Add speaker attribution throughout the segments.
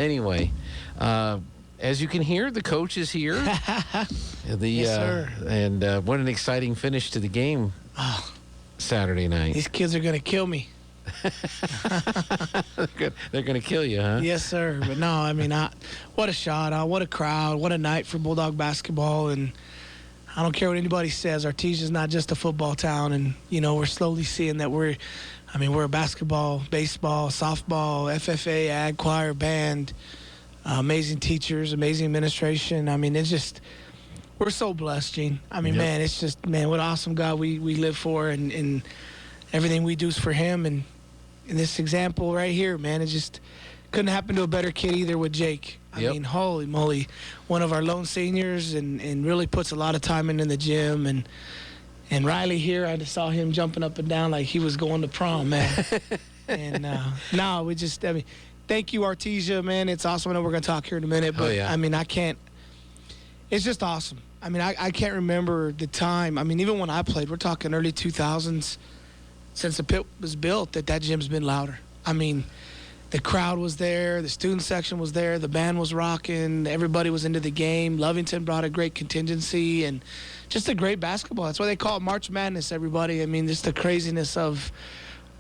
Speaker 1: Anyway, as you can hear, the coach is here.
Speaker 2: Yes, sir.
Speaker 1: And what an exciting finish to the game Saturday night.
Speaker 2: These kids are going to kill me.
Speaker 1: They're going to kill you, huh?
Speaker 2: Yes, sir. But no, I mean, what a shot, what a crowd, what a night for Bulldog basketball. And I don't care what anybody says, Artesia's not just a football town. And, we're slowly seeing that we're a basketball, baseball, softball, FFA, ag, choir, band, amazing teachers, amazing administration. I mean, we're so blessed, Gene. I mean, man, it's just, what an awesome God we live for, and everything we do is for him. And in this example right here, man, it just couldn't happen to a better kid either with Jake. I mean, holy moly, one of our lone seniors, and really puts a lot of time in the gym. And Rylee here, I just saw him jumping up and down like he was going to prom, man. And thank you, Artesia, man. It's awesome. I know we're going to talk here in a minute, but it's just awesome. I mean, I can't remember the time. I mean, even when I played, we're talking early 2000s, since the pit was built, that gym's been louder. I mean, the crowd was there, the student section was there, the band was rocking, everybody was into the game. Lovington brought a great contingency and just a great basketball. That's why they call it March Madness, everybody. I mean, just the craziness of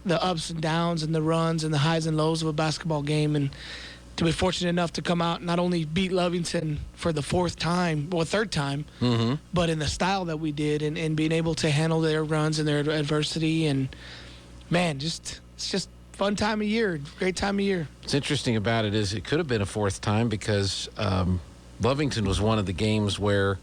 Speaker 2: the ups and downs and the runs and the highs and lows of a basketball game. And to be fortunate enough to come out and not only beat Lovington for the third time, but in the style that we did, and being able to handle their runs and their adversity. And, man, it's just fun time of year, great time of year.
Speaker 1: What's interesting about it is it could have been a fourth time because Lovington was one of the games where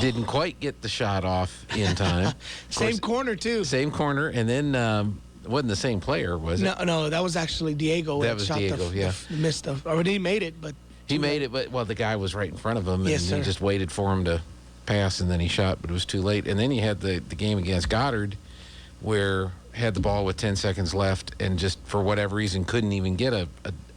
Speaker 1: didn't quite get the shot off in time.
Speaker 2: Same corner, too.
Speaker 1: Same corner, and then it wasn't the same player, was it?
Speaker 2: No, that was actually Diego.
Speaker 1: That was Diego,
Speaker 2: missed or he made it, but
Speaker 1: he made it. But the guy was right in front of him, and
Speaker 2: yes,
Speaker 1: he just waited for him to pass, and then he shot, but it was too late. And then you had the game against Goddard, where had the ball with 10 seconds left, and just for whatever reason couldn't even get a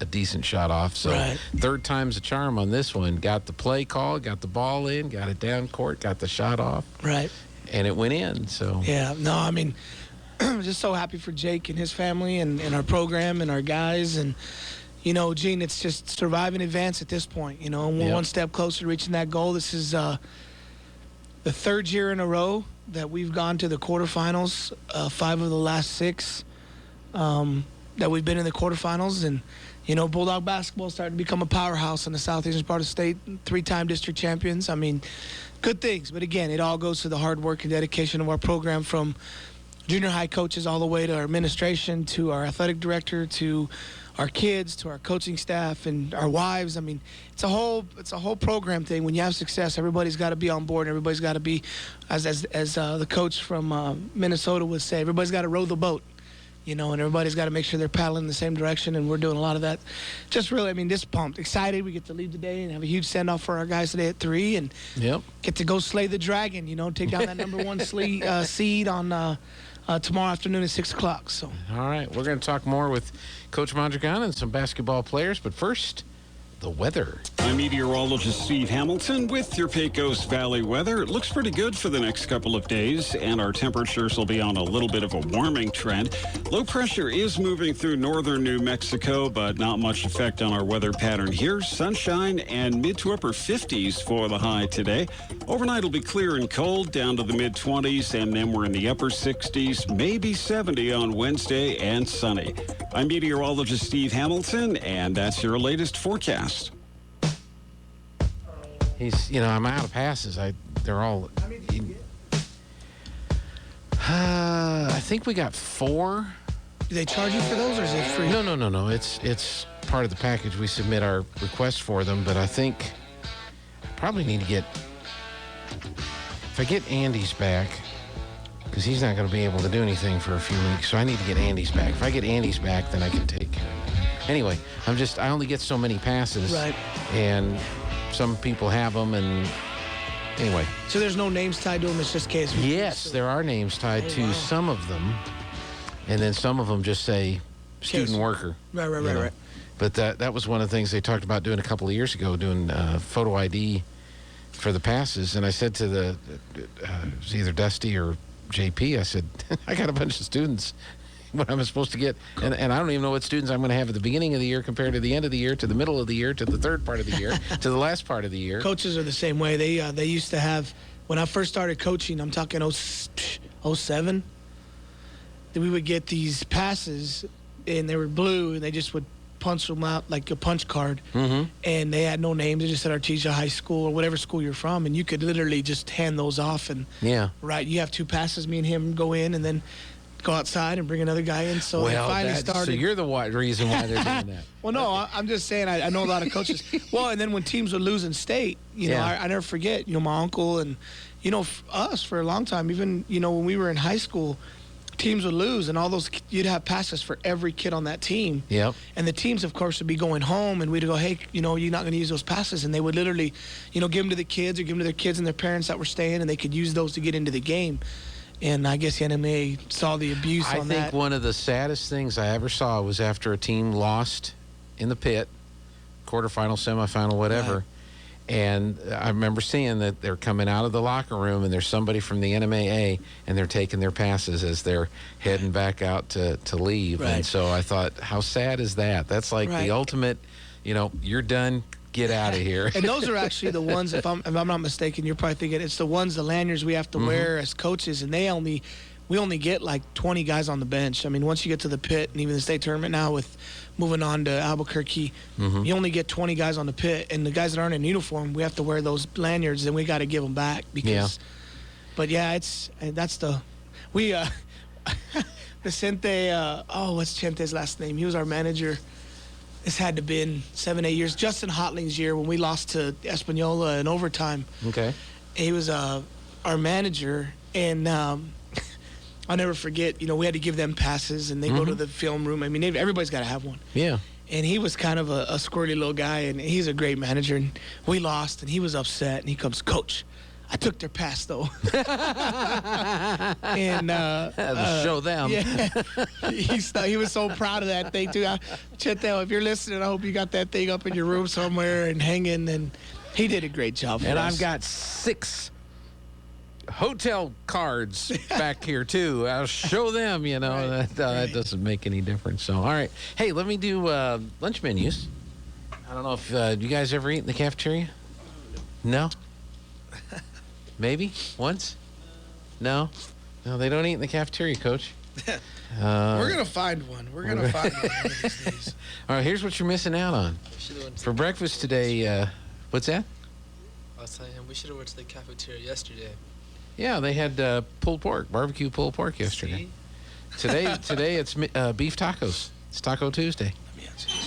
Speaker 1: decent shot off. So third time's a charm on this one. Got the play call, got the ball in, got it down court, got the shot off, and it went in. So
Speaker 2: I mean. I'm just so happy for Jake and his family and our program and our guys. And, Gene, it's just survive and advance at this point. And we're one step closer to reaching that goal. This is the third year in a row that we've gone to the quarterfinals, 5 of the last 6 that we've been in the quarterfinals. And, Bulldog basketball starting to become a powerhouse in the southeastern part of the state, 3-time district champions. I mean, good things. But, again, it all goes to the hard work and dedication of our program, from junior high coaches all the way to our administration, to our athletic director, to our kids, to our coaching staff, and our wives. I mean, it's a whole program thing. When you have success, everybody's got to be on board. Everybody's got to be, as the coach from Minnesota would say, everybody's got to row the boat, and everybody's got to make sure they're paddling in the same direction. And we're doing a lot of that. Just really, just pumped, excited. We get to leave today and have a huge send-off for our guys today at 3, and get to go slay the dragon. Take down that number 1 seed on. Tomorrow afternoon at 6 o'clock. So.
Speaker 1: All right. We're going to talk more with Coach Mondragon and some basketball players. But first, the weather.
Speaker 3: I'm meteorologist Steve Hamilton with your Pecos Valley weather. It looks pretty good for the next couple of days, and our temperatures will be on a little bit of a warming trend. Low pressure is moving through northern New Mexico, but not much effect on our weather pattern here. Sunshine and mid to upper 50s for the high today. Overnight will be clear and cold, down to the mid-20s, and then we're in the upper 60s, maybe 70 on Wednesday, and sunny. I'm meteorologist Steve Hamilton, and that's your latest forecast.
Speaker 1: I'm out of passes. They're all. I think we got 4.
Speaker 2: Do they charge you for those, or is it free?
Speaker 1: No. It's part of the package. We submit our request for them, but I think I probably need to get. If I get Andy's back, because he's not going to be able to do anything for a few weeks, so I need to get Andy's back. If I get Andy's back, then I can take. Anyway, I only get so many passes, and some people have them, and anyway.
Speaker 2: So there's no names tied to them, it's just case.
Speaker 1: Yes, there are names tied to some of them, and then some of them just say student worker.
Speaker 2: Right.
Speaker 1: But that was one of the things they talked about doing a couple of years ago, doing photo ID for the passes. And I said to it was either Dusty or JP, I said, I got a bunch of students, what I'm supposed to get. And I don't even know what students I'm going to have at the beginning of the year compared to the end of the year, to the middle of the year, to the third part of the year, to the last part of the year.
Speaker 2: Coaches are the same way. They used to have, when I first started coaching, I'm talking 07, we would get these passes, and they were blue, and they just would punch them out like a punch card.
Speaker 1: Mm-hmm.
Speaker 2: And they had no names. They just said Artesia High School or whatever school you're from, and you could literally just hand those off. And right, you have 2 passes, me and him go in, and then go outside and bring another guy in. So they finally started.
Speaker 1: So you're the reason why they're doing that.
Speaker 2: Well, no, I'm just saying I know a lot of coaches. Well, and then when teams would lose in state, you know, I never forget, you know, my uncle and, you know, us for a long time, even, you know, when we were in high school, teams would lose, and all those, you'd have passes for every kid on that team.
Speaker 1: Yep.
Speaker 2: And the teams, of course, would be going home, and we'd go, hey, you know, you're not going to use those passes. And they would literally, you know, give them to the kids or give them to their kids and their parents that were staying, and they could use those to get into the game. And I guess the NMA saw the abuse on that.
Speaker 1: I think one of the saddest things I ever saw was after a team lost in the pit, quarterfinal, semifinal, whatever.
Speaker 2: Right.
Speaker 1: And I remember seeing that they're coming out of the locker room, and there's somebody from the NMAA, and they're taking their passes as they're heading back out to leave.
Speaker 2: Right.
Speaker 1: And so I thought, how sad is that? That's like the ultimate, you know, you're done, get out of here.
Speaker 2: And those are actually the ones, if I'm not mistaken, you're probably thinking it's the ones, the lanyards we have to wear as coaches, and we only get like 20 guys on the bench. I mean, once you get to the pit and even the state tournament now with moving on to Albuquerque, you only get 20 guys on the pit, and the guys that aren't in uniform, we have to wear those lanyards, and we got to give them back because. But that's the Vicente. What's Chente's last name? He was our manager. This had to have been 7-8 years. Justin Hotling's year when we lost to Espanola in overtime.
Speaker 1: Okay.
Speaker 2: He was our manager, and I'll never forget, you know, we had to give them passes, and they go to the film room. I mean, everybody's got to have one.
Speaker 1: Yeah.
Speaker 2: And he was kind of a squirty little guy, and he's a great manager. And we lost, and he was upset. And he comes, Coach, I took their pass, though. And
Speaker 1: show them.
Speaker 2: Yeah. He was so proud of that thing, too. Chetel, if you're listening, I hope you got that thing up in your room somewhere and hanging. And he did a great job for us.
Speaker 1: And I've got 6 hotel cards back here too. I'll show them, you know. That doesn't make any difference. So all right, hey, let me do lunch menus. I don't know if you guys ever eat in the cafeteria. No. Maybe once. No, they don't eat in the cafeteria, Coach.
Speaker 2: We're gonna find one. We're gonna find one one of these days.
Speaker 1: All right, here's what you're missing out on for breakfast today. What's that?
Speaker 4: I was telling him we should have went to the cafeteria yesterday.
Speaker 1: Yeah, they had pulled pork, barbecue pulled pork yesterday. Today it's beef tacos. It's Taco Tuesday.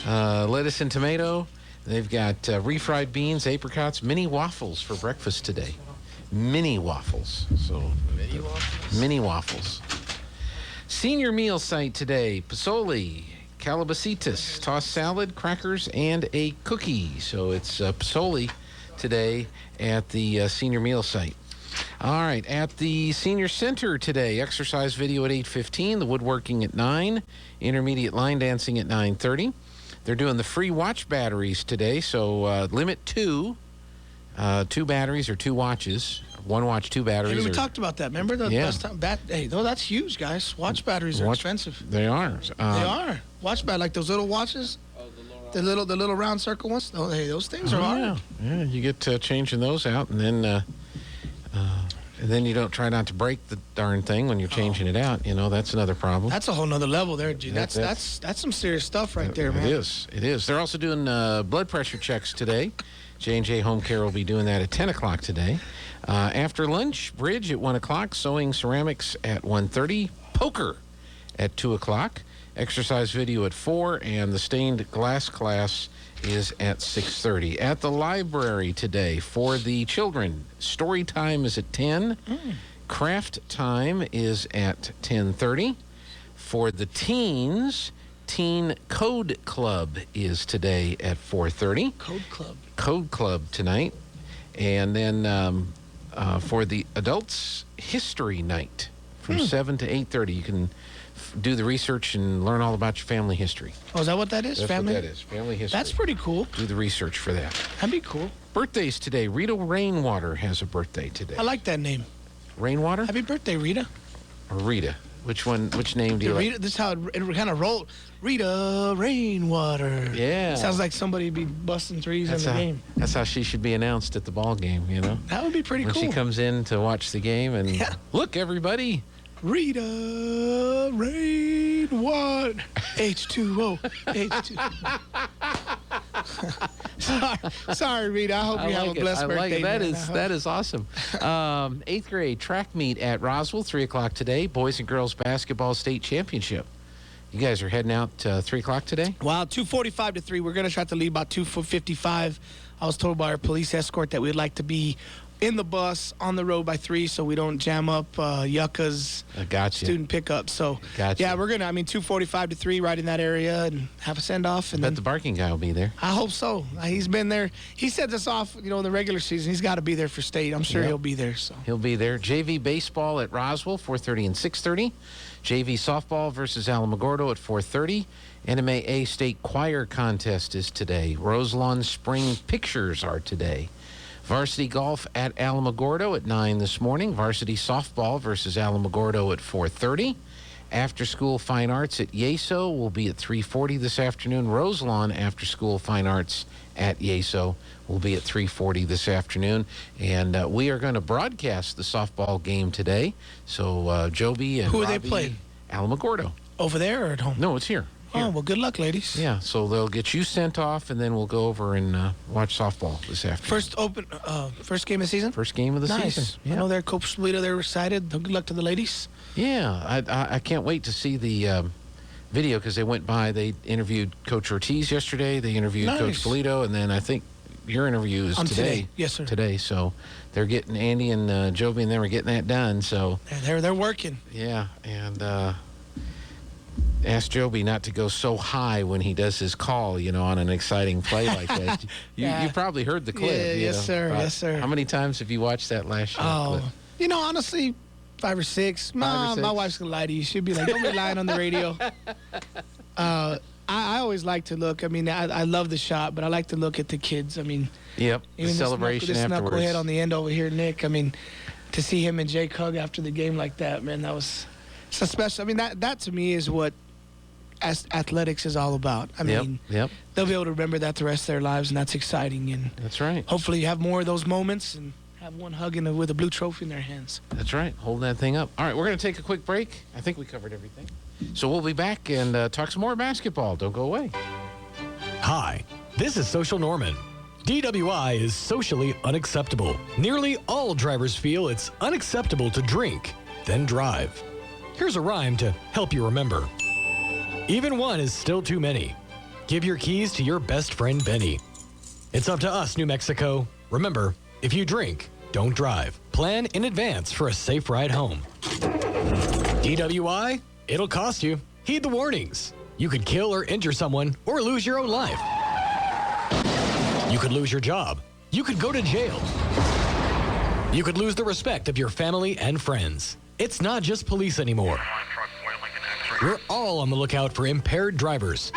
Speaker 1: Lettuce and tomato. They've got refried beans, apricots, mini waffles for breakfast today. Mini waffles. So mini waffles. Senior meal site today: Pasoli, Calabasitas, tossed salad, crackers, and a cookie. So it's Pasoli today at the senior meal site. All right, at the senior center today, exercise video at 8:15, the woodworking at 9, intermediate line dancing at 9:30. They're doing the free watch batteries today, so limit 2 batteries or 2 watches. 1 watch, 2 batteries.
Speaker 2: Hey, we talked about that. Remember the last time? Hey, no, that's huge, guys. Watch batteries are expensive.
Speaker 1: They are.
Speaker 2: They are. Watch batteries, like those little watches. The little round circle ones. Oh, hey, those things are hard.
Speaker 1: Yeah, you get changing those out, and then you don't try not to break the darn thing when you're changing it out. You know, that's another problem.
Speaker 2: That's a whole nother level there, G. That's some serious stuff right there, man.
Speaker 1: It is. They're also doing blood pressure checks today. J&J Home Care will be doing that at 10 o'clock today. After lunch, bridge at 1 o'clock, sewing ceramics at 1:30, poker at 2 o'clock, exercise video at 4, and the stained glass class is at 6:30. At the library today for the children, story time is at 10. Craft time is at 10:30. For the teens, Teen Code Club is today at 4:30. Code Club tonight. And then for the adults, History Night from 7 to 8:30. You can do the research and learn all about your family history.
Speaker 2: Oh, is that what that is?
Speaker 1: That's
Speaker 2: family?
Speaker 1: what that is. Family history.
Speaker 2: That's pretty cool.
Speaker 1: Do the research for that.
Speaker 2: That'd be cool.
Speaker 1: Birthdays today. Rita Rainwater has a birthday today.
Speaker 2: I like that name.
Speaker 1: Rainwater?
Speaker 2: Happy birthday, Rita.
Speaker 1: Or Rita? Which one? Which name do you like?
Speaker 2: Rita, this is how it kind of rolled. Rita Rainwater.
Speaker 1: Yeah.
Speaker 2: Sounds like somebody be busting threes in the game.
Speaker 1: That's how she should be announced at the ball game, you know?
Speaker 2: That would be pretty cool.
Speaker 1: When she comes in to watch the game and, look, everybody.
Speaker 2: Rita Rainwater. H2O. H2O. Sorry, Rita. I hope you have a blessed birthday.
Speaker 1: That is awesome. 8th grade track meet at Roswell, 3 o'clock today. Boys and girls basketball state championship. You guys are heading out 3 o'clock today?
Speaker 2: Wow, 2:45 to 3. We're going to try to leave about 2:55. I was told by our police escort that we'd like to be in the bus on the road by 3 so we don't jam up Yucca's student pickup. So, yeah, we're going to, 2:45 to 3 right in that area and have a send-off. And
Speaker 1: I bet the barking guy will be there.
Speaker 2: I hope so. He's been there. He sets us off, in the regular season. He's got to be there for state. I'm sure he'll be there. So
Speaker 1: he'll be there. JV baseball at Roswell, 4:30 and 6:30. JV softball versus Alamogordo at 4:30. NMAA State Choir Contest is today. Roselawn Spring Pictures are today. Varsity golf at Alamogordo at 9 this morning. Varsity softball versus Alamogordo at 4:30. After school fine arts at Yeso will be at 3:40 this afternoon. Roselawn after school fine arts at Yeso will be at 3:40 this afternoon. And we are going to broadcast the softball game today. So Joby and
Speaker 2: who are
Speaker 1: Robbie,
Speaker 2: they playing?
Speaker 1: Alamogordo.
Speaker 2: Over there or at home?
Speaker 1: No, it's here.
Speaker 2: Oh, well, good luck, ladies.
Speaker 1: Yeah, so they'll get you sent off, and then we'll go over and watch softball this afternoon.
Speaker 2: First game of the season?
Speaker 1: First game of the season.
Speaker 2: Yeah. I know they're Coach Splita, they're excited. Good luck to the ladies.
Speaker 1: Yeah, I can't wait to see the video because they went by. They interviewed Coach Ortiz yesterday. They interviewed Coach Polito, and then I think your interview is today.
Speaker 2: Yes, sir.
Speaker 1: Today, so they're getting Andy and Joby and them are getting that done. So
Speaker 2: they're working.
Speaker 1: Yeah, and ask Joby not to go so high when he does his call, on an exciting play like that. You probably heard the clip.
Speaker 2: Yeah, yes, sir. Yes, sir.
Speaker 1: How many times have you watched that last show?
Speaker 2: Clip? Honestly, 5 or 6. My wife's going to lie to you. She'll be like, don't be lying on the radio. I always like to look. I love the shot, but I like to look at the kids.
Speaker 1: Yep,
Speaker 2: even
Speaker 1: the celebration afterwards.
Speaker 2: This knucklehead on the end over here, Nick. To see him and Jake hug after the game like that, man, that was so special. That to me is what athletics is all about.
Speaker 1: Yep.
Speaker 2: They'll be able to remember that the rest of their lives, and that's exciting. And
Speaker 1: that's right.
Speaker 2: Hopefully you have more of those moments and have one hugging with a blue trophy in their hands.
Speaker 1: That's right. Holding that thing up. All right, we're going to take a quick break. I think we covered everything. So we'll be back and talk some more basketball. Don't go away.
Speaker 5: Hi, this is Social Norman. DWI is socially unacceptable. Nearly all drivers feel it's unacceptable to drink, then drive. Here's a rhyme to help you remember. Even one is still too many. Give your keys to your best friend, Benny. It's up to us, New Mexico. Remember, if you drink, don't drive. Plan in advance for a safe ride home. DWI, it'll cost you. Heed the warnings. You could kill or injure someone or lose your own life. You could lose your job. You could go to jail. You could lose the respect of your family and friends. It's not just police anymore. We're all on the lookout for impaired drivers.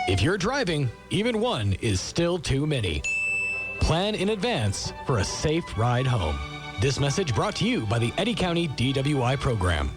Speaker 5: If you're driving, even one is still too many. Plan in advance for a safe ride home. This message brought to you by the Eddy County DWI program.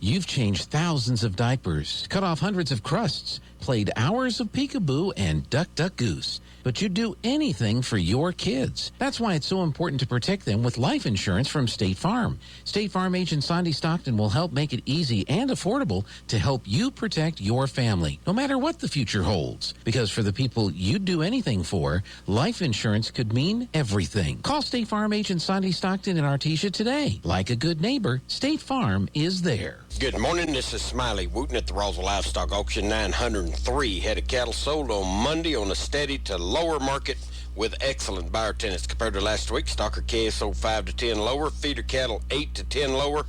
Speaker 6: You've changed thousands of diapers, cut off hundreds of crusts, played hours of peekaboo and duck, duck, goose. But you'd do anything for your kids. That's why it's so important to protect them with life insurance from State Farm. State Farm agent Sandy Stockton will help make it easy and affordable to help you protect your family, no matter what the future holds. Because for the people you'd do anything for, life insurance could mean everything. Call State Farm agent Sandy Stockton in Artesia today. Like a good neighbor, State Farm is there.
Speaker 7: Good morning. This is Smiley Wooten at the Roswell Livestock Auction. 903 head of cattle sold on Monday on a steady to lower market with excellent buyer tenants compared to last week. Stocker calves sold 5 to 10 lower. Feeder cattle 8 to 10 lower.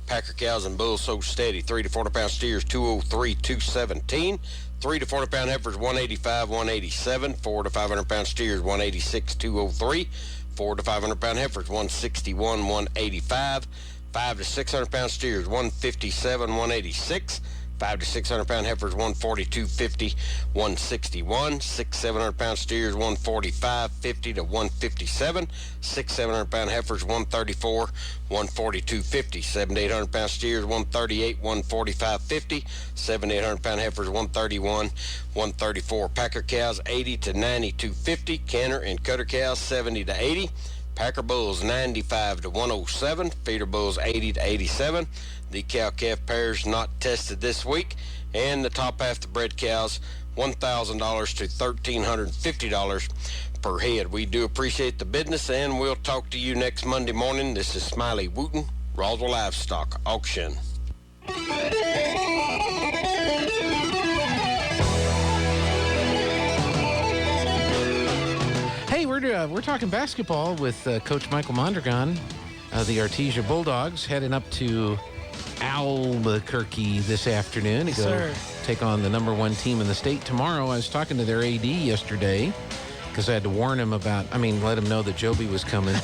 Speaker 7: Packer cows and bulls sold steady. 3 to 40 pound steers 203, 217. 3 to 40 pound heifers 185, 187. 4 to 500 pound steers 186, 203. 4 to 500 pound heifers 161, 185. 5 to 600 pound steers 157, 186. 5 to 600 pound heifers 142.50, 161. 6 700 pound steers 145.50 to 157. 6 700 pound heifers 134, 142.50. 7 to 800 pound steers 138, 145.50. 7 to 800 pound heifers 131, 134. Packer cows 80 to 92.50. Canner and cutter cows 70 to 80. Packer bulls 95 to 107. Feeder bulls 80 to 87. The cow-calf pairs not tested this week. And the top half, the bred cows, $1,000 to $1,350 per head. We do appreciate the business, and we'll talk to you next Monday morning. This is Smiley Wooten, Roswell Livestock Auction.
Speaker 1: Hey, we're talking basketball with Coach Michael Mondragon, the Artesia Bulldogs, heading up to Albuquerque this afternoon to go take on the number 1 team in the state tomorrow. I was talking to their AD yesterday because I had to warn him let him know that Joby was coming.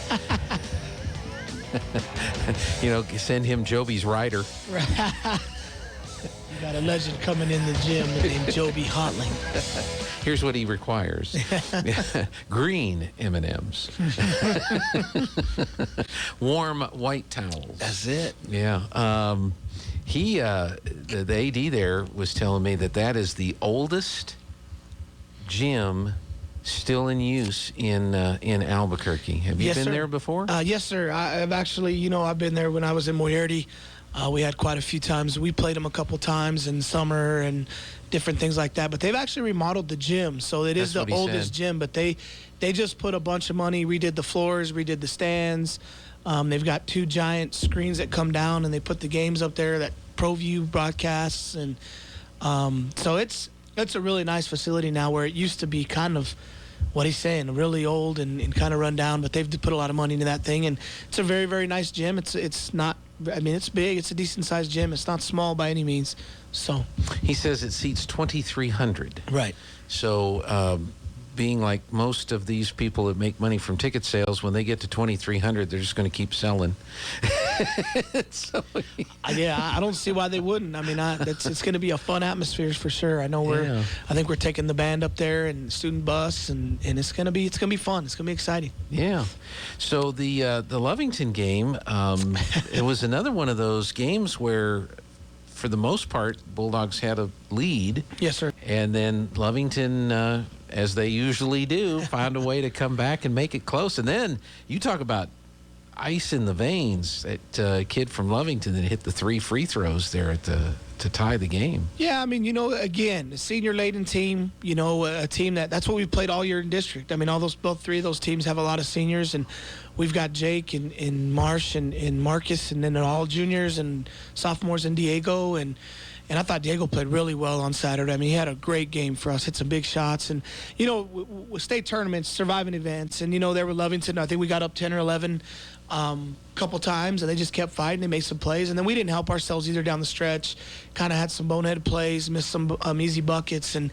Speaker 1: Send him Joby's rider.
Speaker 2: You got a legend coming in the gym named Joby Hotling.
Speaker 1: Here's what he requires. Green M&Ms. Warm white towels.
Speaker 2: That's it.
Speaker 1: Yeah. The AD there was telling me that is the oldest gym still in use in Albuquerque. Have you been there before?
Speaker 2: Yes, sir. I've actually, I've been there when I was in Moyerty. We had quite a few times. We played them a couple times in summer and different things like that. But they've actually remodeled the gym, so it is the oldest gym. But they just put a bunch of money, redid the floors, redid the stands. They've got 2 giant screens that come down, and they put the games up there that ProView broadcasts. And so it's a really nice facility now, where it used to be kind of what he's saying, really old and kind of run down. But they've put a lot of money into that thing, and it's a very, very nice gym. It's not. I mean, it's big. It's a decent-sized gym. It's not small by any means. So
Speaker 1: he says it seats 2,300.
Speaker 2: Right.
Speaker 1: So being like most of these people that make money from ticket sales, when they get to 2,300, they're just going to keep selling.
Speaker 2: Yeah, I don't see why they wouldn't. I mean, it's going to be a fun atmosphere for sure. I know I think we're taking the band up there and student bus, and it's going to be fun. It's going to be exciting.
Speaker 1: Yeah. So the Lovington game, it was another one of those games where, for the most part, Bulldogs had a lead.
Speaker 2: Yes, sir.
Speaker 1: And then Lovington, as they usually do, found a way to come back and make it close. And then you talk about ice in the veins. That kid from Lovington that hit the 3 free throws there to tie the game.
Speaker 2: Yeah, I mean, again, a senior-laden team, a team that's what we've played all year in district. I mean, both 3 of those teams have a lot of seniors, and we've got Jake and Marsh and Marcus, and then all juniors and sophomores and Diego, and I thought Diego played really well on Saturday. I mean, he had a great game for us, hit some big shots. And, with state tournaments, surviving events, and, they were Lovington. I think we got up 10 or 11 couple times, and they just kept fighting. They made some plays. And then we didn't help ourselves either down the stretch. Kind of had some boneheaded plays, missed some easy buckets, and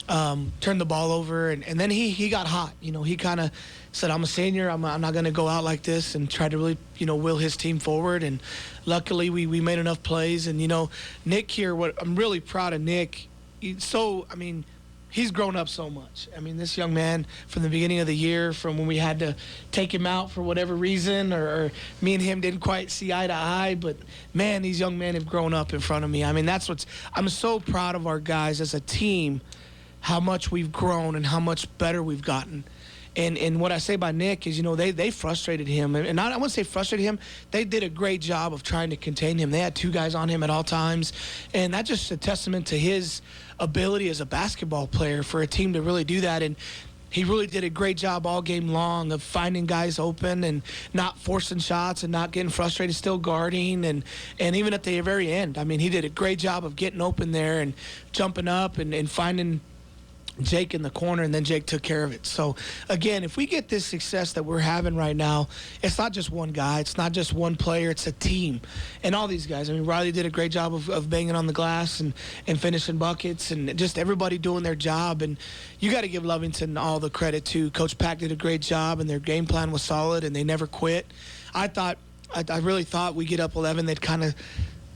Speaker 2: turned the ball over. And then he got hot. He kind of said, I'm a senior. I'm not going to go out like this, and tried to really, will his team forward. And luckily we made enough plays. And, Nick here, I'm really proud of Nick. He's grown up so much. I mean, this young man, from the beginning of the year, from when we had to take him out for whatever reason, or me and him didn't quite see eye to eye, but, man, these young men have grown up in front of me. I mean, I'm so proud of our guys as a team, how much we've grown and how much better we've gotten. And what I say by Nick is, they frustrated him. And I wouldn't say frustrated him. They did a great job of trying to contain him. They had 2 guys on him at all times. And that's just a testament to his ability as a basketball player for a team to really do that. And he really did a great job all game long of finding guys open and not forcing shots and not getting frustrated, still guarding. And even at the very end, I mean, he did a great job of getting open there and jumping up and finding Jake in the corner, and then Jake took care of it. So, again, if we get this success that we're having right now, it's not just one guy. It's not just one player. It's a team. And all these guys. I mean, Rylee did a great job of banging on the glass and finishing buckets, and just everybody doing their job. And you got to give Lovington all the credit, too. Coach Pack did a great job, and their game plan was solid, and they never quit. I really thought we get up 11, they'd kind of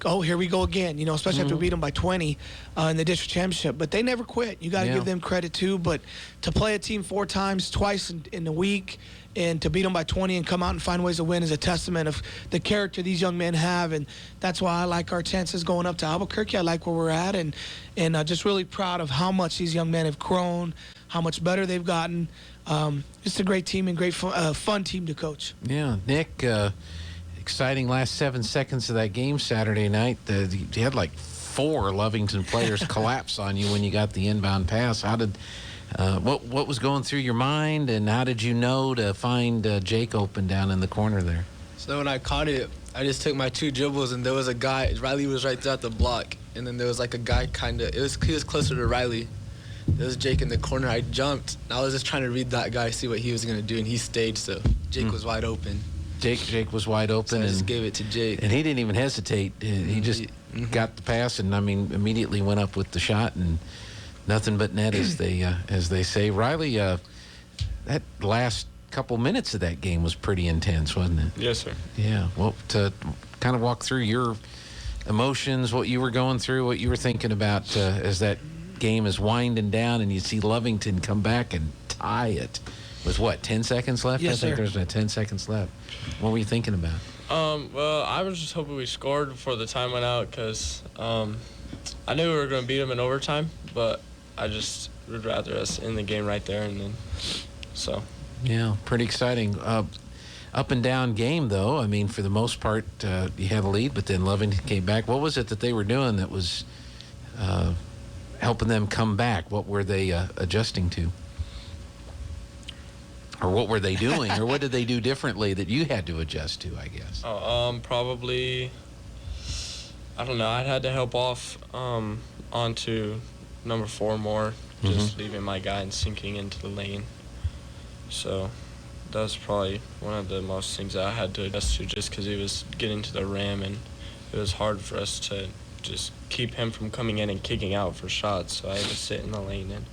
Speaker 2: oh, here we go again, especially after we beat them by 20 in the district championship. But they never quit. You got to give them credit, too. But to play a team 4 times, twice in a week, and to beat them by 20 and come out and find ways to win is a testament of the character these young men have. And that's why I like our chances going up to Albuquerque. I like where we're at. And just really proud of how much these young men have grown, how much better they've gotten. It's a great team and great fun team to coach.
Speaker 1: Yeah, Nick, exciting last 7 seconds of that game Saturday night. You had like 4 Lovington players collapse on you when you got the inbound pass. How did what was going through your mind, and how did you know to find Jake open down in the corner there?
Speaker 4: So when I caught it, I just took my 2 dribbles, and there was a guy. Rylee was right there at the block, and then there was like a guy he was closer to Rylee. There was Jake in the corner. I jumped. And I was just trying to read that guy, see what he was going to do, and he stayed, so Jake was wide open.
Speaker 1: Jake was wide open.
Speaker 4: So I just gave it to Jake.
Speaker 1: And he didn't even hesitate. He just got the pass and, immediately went up with the shot, and nothing but net, as they say. Rylee, that last couple minutes of that game was pretty intense, wasn't it?
Speaker 8: Yes, sir.
Speaker 1: Yeah. Well, to kind of walk through your emotions, what you were going through, what you were thinking about as that game is winding down and you see Lovington come back and tie it with 10 seconds left?
Speaker 2: Yes,
Speaker 1: I think
Speaker 2: sir.
Speaker 1: there's 10 seconds left. What were you thinking about?
Speaker 8: Well, I was just hoping we scored before the time went out, because I knew we were going to beat them in overtime, but I just would rather us in the game right there, and then so.
Speaker 1: Yeah, pretty exciting. Up and down game, though. For the most part, you had a lead, but then Lovington came back. What was it that they were doing that was helping them come back? What were they adjusting to? Or what were they doing? Or what did they do differently that you had to adjust to, I guess?
Speaker 8: Probably, I don't know. I had to help off onto number 4 more, just leaving my guy and sinking into the lane. So that was probably one of the most things that I had to adjust to, just because he was getting to the rim, and it was hard for us to just keep him from coming in and kicking out for shots. So I had to sit in the lane and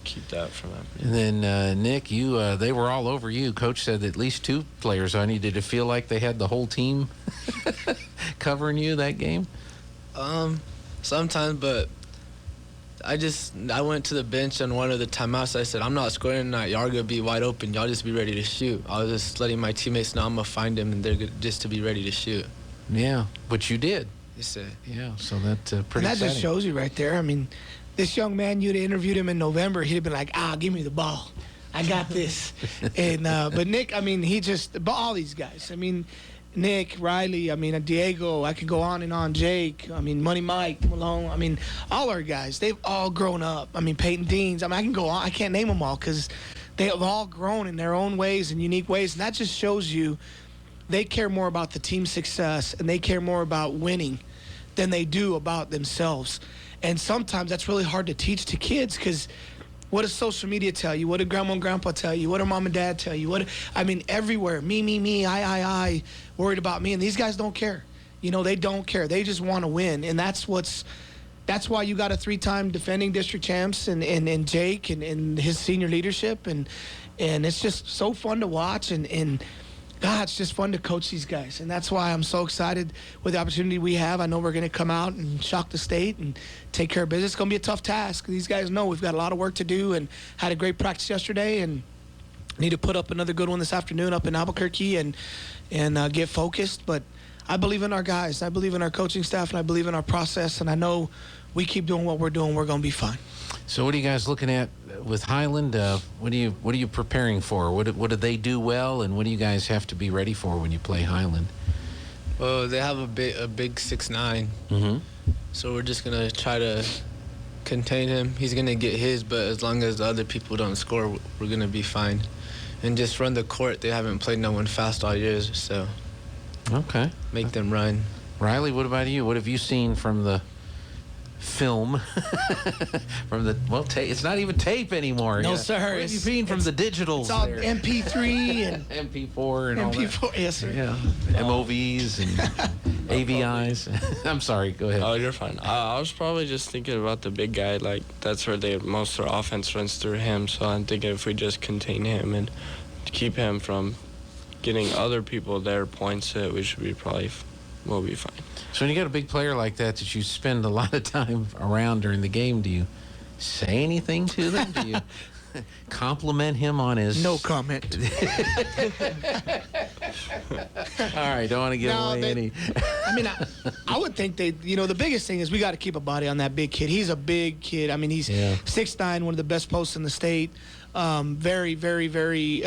Speaker 8: keep that from happening.
Speaker 1: And then, Nick, they were all over you. Coach said at least 2 players on you. Did it feel like they had the whole team covering you that game?
Speaker 4: Sometimes, but I went to the bench on one of the timeouts. I said, I'm not scoring tonight. Y'all are going to be wide open. Y'all just be ready to shoot. I was just letting my teammates know I'm going to find them, and they're just to be ready to shoot.
Speaker 1: Yeah, but you did.
Speaker 4: Yes, sir.
Speaker 1: Yeah, so that's pretty
Speaker 2: And that
Speaker 1: exciting.
Speaker 2: just shows you right there. This young man, you'd have interviewed him in November, he'd have been like, give me the ball. I got this. And but Nick, he just, all these guys. Nick, Rylee, Diego, I could go on and on, Jake, Money Mike, Malone, all our guys, they've all grown up. Peyton Deans, I can go on, I can't name them all because they have all grown in their own ways and unique ways. And that just shows you they care more about the team success and they care more about winning than they do about themselves. And sometimes that's really hard to teach to kids, because what does social media tell you? What did grandma and grandpa tell you? What did mom and dad tell you? Everywhere, me, I, worried about me. And these guys don't care. They don't care. They just want to win. And that's why you got a 3-time defending district champs and Jake and his senior leadership. And it's just so fun to watch. And God, it's just fun to coach these guys. And that's why I'm so excited with the opportunity we have. I know we're going to come out and shock the state and take care of business. It's going to be a tough task. These guys know we've got a lot of work to do, and had a great practice yesterday and need to put up another good one this afternoon up in Albuquerque and get focused. But I believe in our guys. I believe in our coaching staff, and I believe in our process. And I know we keep doing what we're doing, we're going to be fine.
Speaker 1: So what are you guys looking at with Highland? What are you preparing for? What do they do well, and what do you guys have to be ready for when you play Highland?
Speaker 4: Well, they have a big 6'9". So we're just going to try to contain him. He's going to get his, but as long as the other people don't score, we're going to be fine. And just run the court. They haven't played no one fast all year, so make them run.
Speaker 1: Rylee, what about you? What have you seen from the film? From the it's not even tape anymore.
Speaker 2: No, sir.
Speaker 1: What have you seen from the digitals?
Speaker 2: It's all
Speaker 1: there?
Speaker 2: MP3 and
Speaker 1: MP4 and all that.
Speaker 2: MP4, yes, sir.
Speaker 1: Yeah, MOVs and AVIs. I'm sorry. Go ahead.
Speaker 8: Oh, you're fine. I was probably just thinking about the big guy. Like, that's where most of their offense runs through him. So I'm thinking if we just contain him and keep him from getting other people their points, we should be we'll be fine.
Speaker 1: So when you got a big player like that you spend a lot of time around during the game, do you say anything to them? Do you compliment him on his...
Speaker 2: No comment.
Speaker 1: All right, don't want to give away any...
Speaker 2: I mean, I would think the biggest thing is we got to keep a body on that big kid. He's a big kid. I mean, he's 6'9", one of the best posts in the state. Very, very, very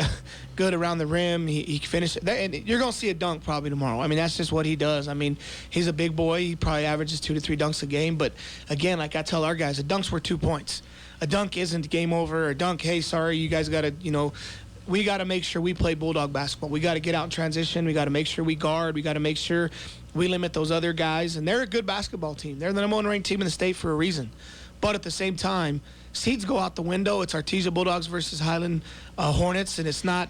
Speaker 2: good around the rim. He finished it. And you're going to see a dunk probably tomorrow. I mean, that's just what he does. I mean, he's a big boy. He probably averages 2 to 3 dunks a game. But, again, like I tell our guys, a dunk's worth 2 points. A dunk isn't game over. A dunk, hey, sorry, you guys got to, we got to make sure we play Bulldog basketball. We got to get out in transition. We got to make sure we guard. We got to make sure we limit those other guys. And they're a good basketball team. They're the number 1 ranked team in the state for a reason. But at the same time, seeds go out the window. It's Artesia Bulldogs versus Highland Hornets, and it's not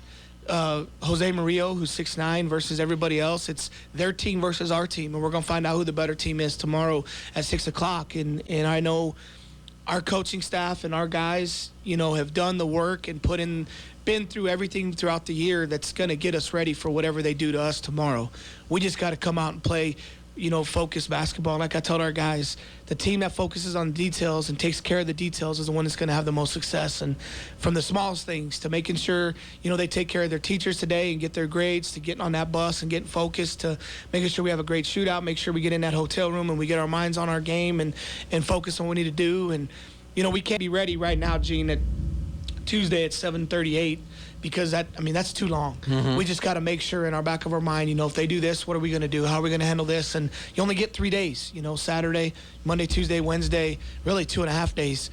Speaker 2: Jose Murillo, who's 6'9", versus everybody else. It's their team versus our team, and we're going to find out who the better team is tomorrow at 6 o'clock. And I know our coaching staff and our guys, have done the work and been through everything throughout the year that's going to get us ready for whatever they do to us tomorrow. We just got to come out and play focused basketball. Like I told our guys, the team that focuses on the details and takes care of the details is the one that's going to have the most success. And from the smallest things to making sure, they take care of their teachers today and get their grades, to getting on that bus and getting focused, to making sure we have a great shootout, make sure we get in that hotel room and we get our minds on our game and focus on what we need to do. And, we can't be ready right now, Gene, at Tuesday at 7:38. Because that's too long. Mm-hmm. We just got to make sure in our back of our mind, if they do this, what are we going to do? How are we going to handle this? And you only get 3 days, Saturday, Monday, Tuesday, Wednesday, really 2.5 days.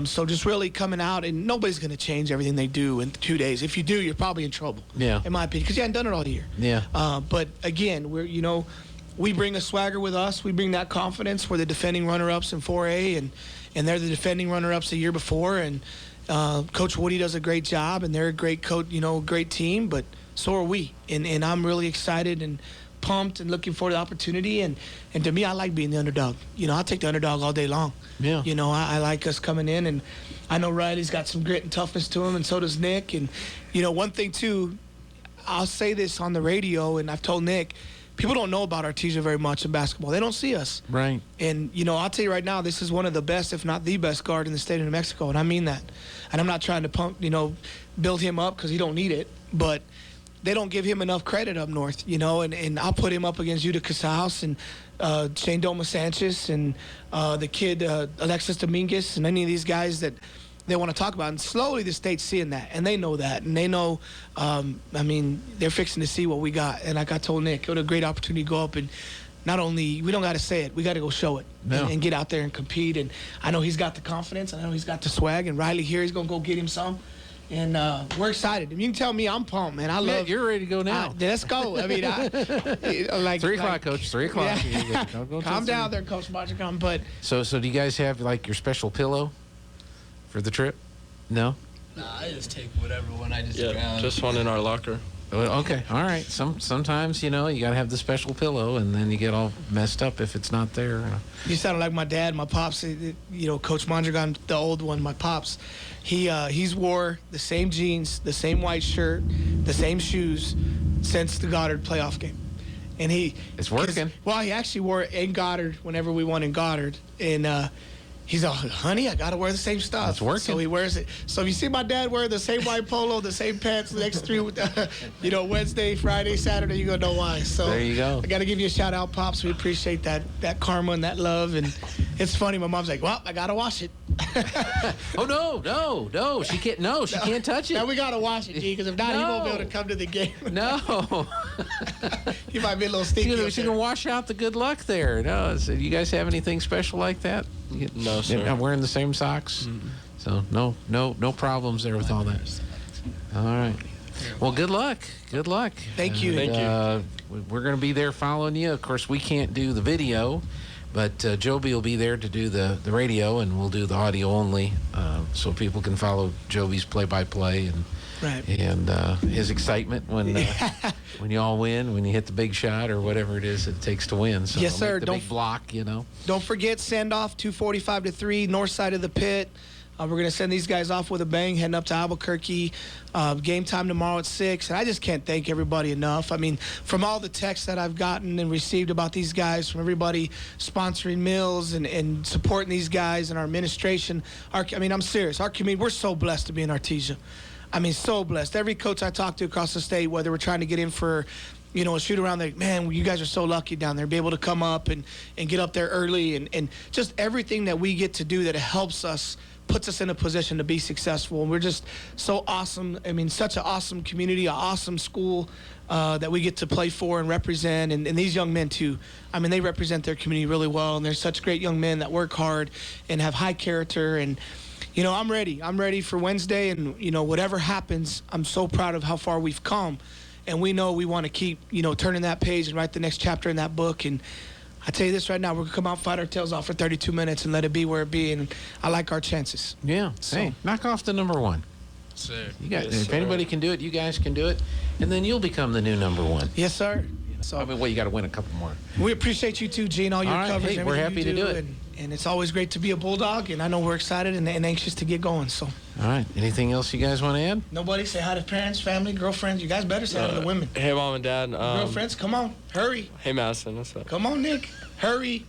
Speaker 2: So just really coming out, and nobody's going to change everything they do in 2 days. If you do, you're probably in trouble, in my opinion, because you haven't done it all year.
Speaker 1: Yeah.
Speaker 2: But again, we bring a swagger with us. We bring that confidence. We're the defending runner-ups in 4A, and they're the defending runner-ups the year before, and Coach Woody does a great job, and they're a great coach, great team, but so are we. And I'm really excited and pumped and looking forward to the opportunity. And to me, I like being the underdog. I'll take the underdog all day long.
Speaker 1: Yeah.
Speaker 2: I like us coming in, and I know Rylee's got some grit and toughness to him, and so does Nick. And, one thing, too, I'll say this on the radio, and I've told Nick, people don't know about Artesia very much in basketball. They don't see us.
Speaker 1: Right.
Speaker 2: And, I'll tell you right now, this is one of the best, if not the best guard in the state of New Mexico, and I mean that. And I'm not trying to build him up because he don't need it, but they don't give him enough credit up north, and I'll put him up against Yuta Casals and Shane Doma Sanchez and the kid Alexis Dominguez and any of these guys that they want to talk about. And slowly the state's seeing that, and they know that, and they know, they're fixing to see what we got. And like I told Nick, it was a great opportunity to go up and not only, we don't got to say it, we got to go show it and get out there and compete. And I know he's got the confidence, I know he's got the swag, and Rylee here, he's going to go get him some. And we're excited. You can tell me I'm pumped, man. I love.
Speaker 1: You're ready to go now.
Speaker 2: Let's go. Like
Speaker 1: 3 o'clock, Coach. 3 o'clock.
Speaker 2: Yeah. Calm down there, Coach Mondragon. But
Speaker 1: so do you guys have your special pillow for the trip? No.
Speaker 4: Nah, I just take whatever one I just grab.
Speaker 8: Just one in our locker.
Speaker 1: Okay, all right. Sometimes you got to have the special pillow, and then you get all messed up if it's not there.
Speaker 2: You sounded like my dad, my pops. Coach Mondragon, the old one, my pops. He's wore the same jeans, the same white shirt, the same shoes since the Goddard playoff game, and
Speaker 1: it's working.
Speaker 2: Well, he actually wore it in Goddard whenever we won in Goddard, and. He's all, honey, I got to wear the same stuff.
Speaker 1: It's working.
Speaker 2: So he wears it. So if you see my dad wear the same white polo, the same pants, the next 3, Wednesday, Friday, Saturday, you're going to know why. So
Speaker 1: there you go.
Speaker 2: I got to give you a shout out, Pops. We appreciate that karma and that love. And it's funny. My mom's like, well, I got to wash it.
Speaker 1: Oh, no. She can't touch it.
Speaker 2: Now we got to wash it, G, because if not, he won't be able to come to the game.
Speaker 1: No.
Speaker 2: He might be a little stinky.
Speaker 1: She can wash out the good luck there. No. So you guys have anything special like that?
Speaker 8: No, sir.
Speaker 1: I'm wearing the same socks. Mm-hmm. So no problems there with all that. All right. Well, good luck.
Speaker 2: Thank you.
Speaker 1: We're going to be there following you. Of course, we can't do the video, but Joby will be there to do the radio, and we'll do the audio only, so people can follow Joby's play-by-play and his excitement when you all win, when you hit the big shot or whatever it is it takes to win. So
Speaker 2: yes, sir.
Speaker 1: Big block,
Speaker 2: Don't forget, send off 2:45 to 3, north side of the pit. We're going to send these guys off with a bang, heading up to Albuquerque. Game time tomorrow at 6. And I just can't thank everybody enough. I mean, from all the texts that I've gotten and received about these guys, from everybody sponsoring meals and supporting these guys and our administration. I'm serious. Our community, we're so blessed to be in Artesia. I mean, so blessed. Every coach I talk to across the state, whether we're trying to get in for a shoot around there, man, you guys are so lucky down there, be able to come up and get up there early and just everything that we get to do that helps us, puts us in a position to be successful. And we're just so awesome. I mean, such an awesome community, an awesome school that we get to play for and represent. And these young men, too. I mean, they represent their community really well. And they're such great young men that work hard and have high character. And, I'm ready. I'm ready for Wednesday. And, whatever happens, I'm so proud of how far we've come. And we know we want to keep, turning that page and write the next chapter in that book. And I tell you this right now, we're going to come out, fight our tails off for 32 minutes and let it be where it be. And I like our chances.
Speaker 1: Yeah. So, hey, knock off the number 1.
Speaker 4: Sir.
Speaker 1: If anybody can do it, you guys can do it. And then you'll become the new number 1.
Speaker 2: Yes, sir. So,
Speaker 1: you got to win a couple more.
Speaker 2: We appreciate you too, Gene, all your coverage.
Speaker 1: Hey, we're happy to do it.
Speaker 2: And it's always great to be a Bulldog, and I know we're excited and anxious to get going. So,
Speaker 1: all right. Anything else you guys want to add?
Speaker 2: Nobody? Say hi to parents, family, girlfriends. You guys better say hi to the women.
Speaker 8: Hey, Mom and Dad.
Speaker 2: Girlfriends, come on. Hurry.
Speaker 8: Hey, Madison. What's up?
Speaker 2: Come on, Nick. Hurry.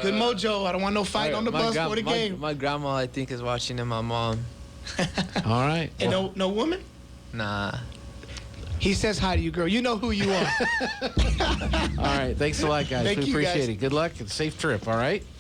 Speaker 2: Good mojo. I don't want no fight on the bus for the game.
Speaker 4: My grandma, I think, is watching, and my mom.
Speaker 1: All right.
Speaker 2: And no woman?
Speaker 4: Nah.
Speaker 2: He says hi to you, girl. You know who you are.
Speaker 1: All right. Thanks a lot, guys.
Speaker 2: Thank
Speaker 1: we
Speaker 2: you,
Speaker 1: appreciate
Speaker 2: guys.
Speaker 1: it. Good luck and safe trip, all right?